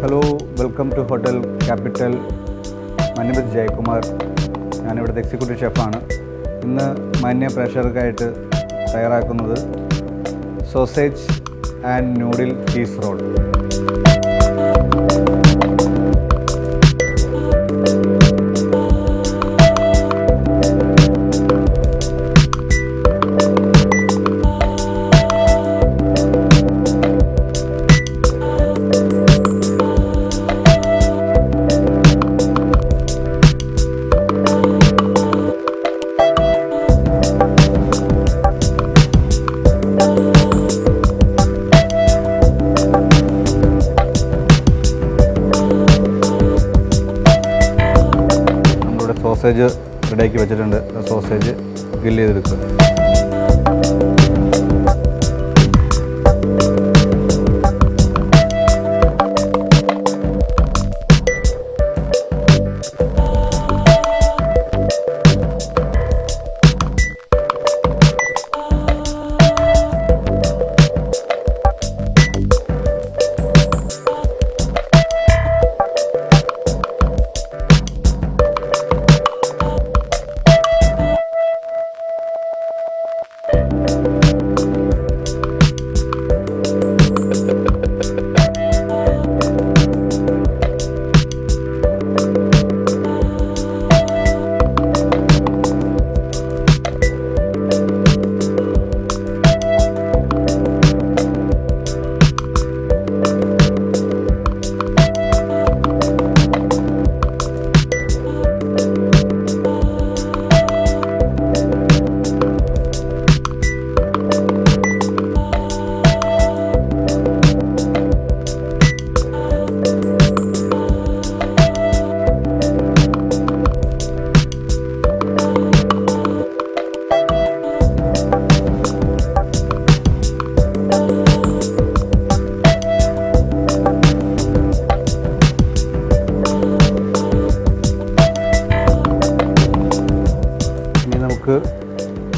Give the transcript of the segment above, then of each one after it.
Hello, welcome to Hotel Capital. My name is Jayakumar. ഞാനിവിടുത്തെ executive ഷെഫാണ്. ഇന്ന് മാന്യ പ്രേക്ഷകർക്കായിട്ട് തയ്യാറാക്കുന്നത് sausage and noodle cheese roll. Sausage റെഡിയാക്കി വെച്ചിട്ടുണ്ട്. സോസേജ് ഗ്രില്ല് ചെയ്തെടുക്കുക.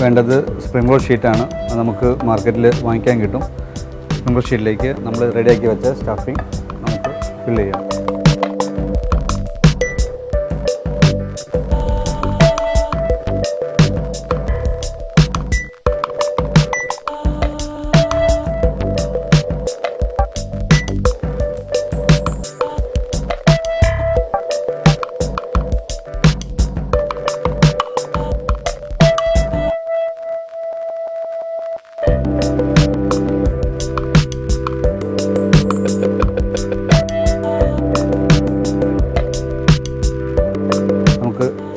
വേണ്ടത് സ്പ്രിംഗ് റോൾ ഷീറ്റാണ്. അത് നമുക്ക് മാർക്കറ്റിൽ വാങ്ങിക്കാൻ കിട്ടും. സ്പ്രിംഗ് റോൾ ഷീറ്റിലേക്ക് നമ്മൾ റെഡിയാക്കി വെച്ച സ്റ്റഫിങ് നമുക്ക് ഫില്ല് ചെയ്യാം.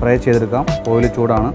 ഫ്രൈ ചെയ്തെടുക്കാം. ഓയിൽ ചൂടാണ്.